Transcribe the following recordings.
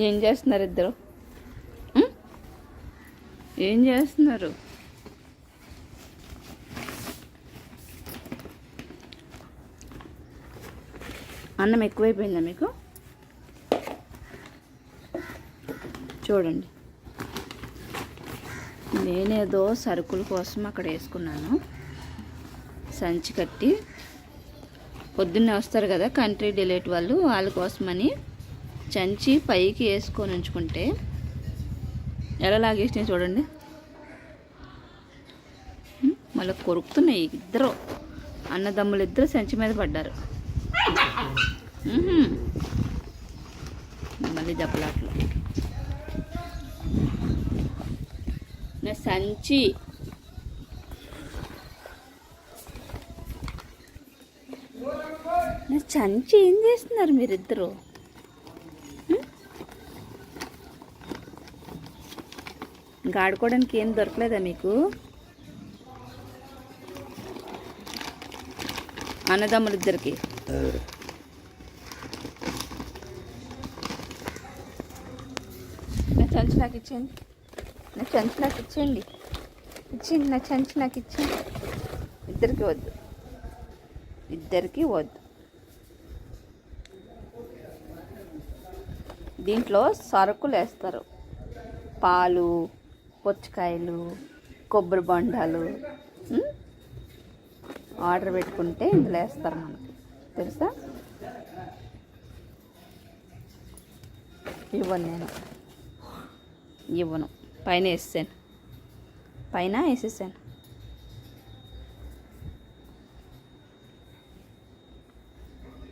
ఏం చేస్తున్నారు ఇద్దరు? ఏం చేస్తున్నారు? అన్నం ఎక్కువైపోయిందా మీకు? చూడండి, నేనేదో సరుకుల కోసం అక్కడ వేసుకున్నాను. సంచి కట్టి పొద్దున్నే వస్తారు కదా కంట్రీ డిలేట్ వాళ్ళు, వాళ్ళ కోసమని సంచి పైకి వేసుకొని ఉంచుకుంటే ఎలా లాగేసినాయి చూడండి. మళ్ళీ కొరుకుతున్నాయి. ఇద్దరు అన్నదమ్ములు ఇద్దరు సంచి మీద పడ్డారు. మళ్ళీ దెబ్బలాట్లు. నా సంచి ఏం చేస్తున్నారు మీరిద్దరు? ఇంకా ఆడుకోవడానికి ఏం దొరకలేదా మీకు? అన్నదమ్ములిద్దరికి నా సంచి నాకు ఇచ్చేయండి. నా సంచి నాకు ఇచ్చేయండి. నా సంచి నాకు ఇచ్చేయండి. ఇద్దరికి వద్దు, ఇద్దరికి వద్దు. దీంట్లో సరుకులు వేస్తారు. పాలు, పుచ్చకాయలు, కొబ్బరి బొండాలు ఆర్డర్ పెట్టుకుంటే ఇందులో వేస్తారు. మనకి తెలుసా? నేను ఇవ్వను. పైన వేసేసాను.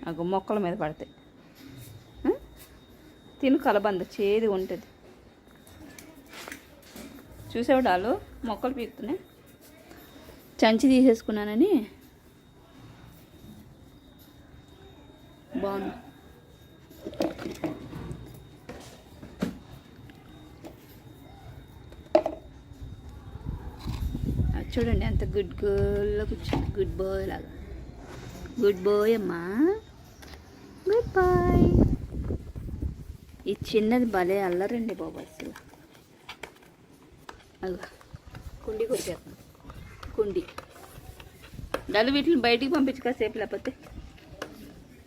నాకు మొక్కల మీద పడతాయి. తిను కలబంద చేదు ఉంటుంది. చూసేవాళ్ళు మొక్కలు పీకుతున్నాయి. సంచి తీసేసుకున్నానని బాగుంది. చూడండి అంత గుడ్ గర్ల్లో కూర్చొని, గుడ్ బాయ్ లాగా. గుడ్ బాయ్ అమ్మా, గుడ్ బాయ్. ఈ చిన్నది భలే అల్లరండి బాబు అసలు. అలా కుండి కొట్టేస్తాను. కుండి డల్లు వీటిని బయటికి పంపించు కాసేపు, లేకపోతే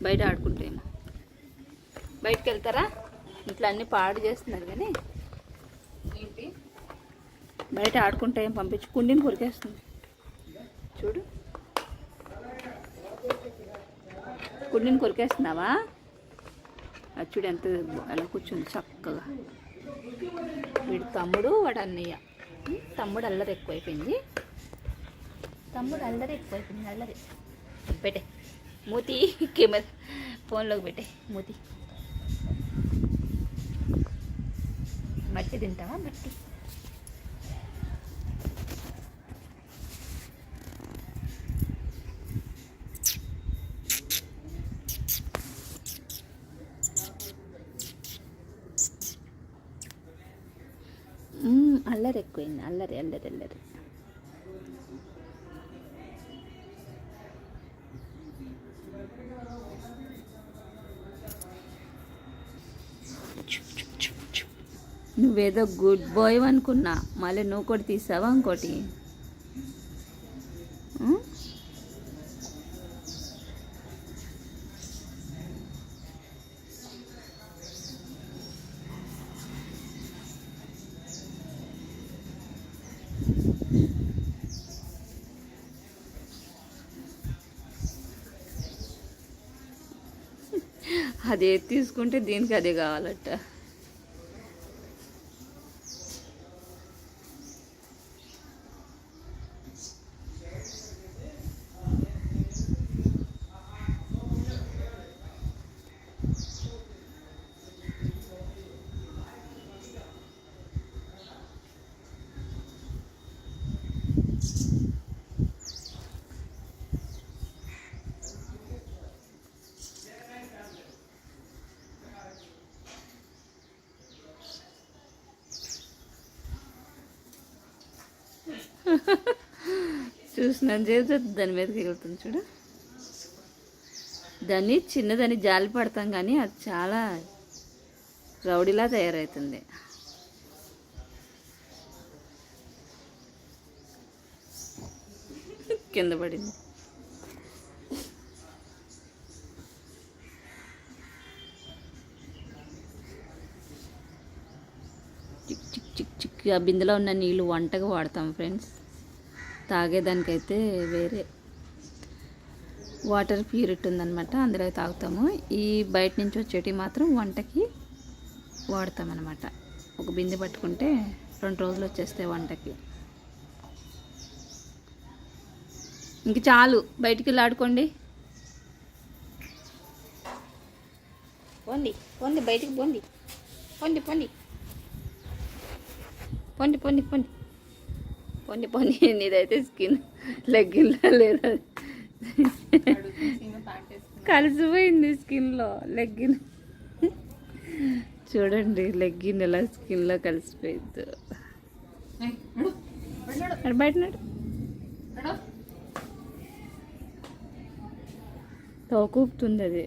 బయట ఆడుకుంటేమో. బయటకు వెళ్తారా? ఇంట్లో అన్నీ పాడు చేస్తున్నారు కానీ ఏంటి బయట ఆడుకుంటే ఏం పంపించు. కుండిని కొరికేస్తుంది చూడు. కుండిని కొరికేస్తున్నావా? అది చూడు ఎంత అలా కూర్చుంది చక్కగా. వీడు తమ్ముడు, వాడు అన్నయ్య. తమ్ముడు అల్లరి ఎక్కువైపోయింది. అల్లరి పెట్టే మూతి. కెమెరా ఫోన్లోకి పెట్టే మూతి. మట్టి తింటావా? మట్టి అల్లరి ఎక్కువైంది. అల్లరి. నువ్వేదో గుడ్ బాయ్ అనుకున్నా, మళ్ళీ నువ్వు కూడా తీసావా ఇంకోటి? అదే తీసుకుంటే దీనికి అదే కావాలట. చూసినాను చేసి దాని మీదకి వెళ్తుంది చూడు. దాన్ని చిన్నదని జాలి పడతాం కానీ అది చాలా రౌడీలా తయారవుతుంది. కింద పడింది. చిక్ చిక్ చిక్ చిక్. ఆ బిందెలో ఉన్న నీళ్ళు వంటగా వాడతాం ఫ్రెండ్స్. తాగేదానికైతే వేరే వాటర్ ప్యూరిటీ ఉందన్నమాట, అందులో తాగుతాము. ఈ బయట నుంచి వచ్చేటివి మాత్రం వంటకి వాడతామన్నమాట. ఒక బిందె పట్టుకుంటే 2 రోజులు వచ్చేస్తాయి వంటకి. ఇంక చాలు, బయటికి వెళ్ళి ఆడుకోండి. పోండి పోండి, బయటికి పోండి. పోండి పోండి పోండి పోండి పోండి పోండి పోండి. నీదైతే స్కిన్ లెగ్గిన్లో లేదా, కలిసిపోయింది స్కిన్లో లెగ్గిన్. చూడండి లెగ్గిన్ ఎలా స్కిన్లో కలిసిపోయింది. బయట తోకూపుతుంది అది.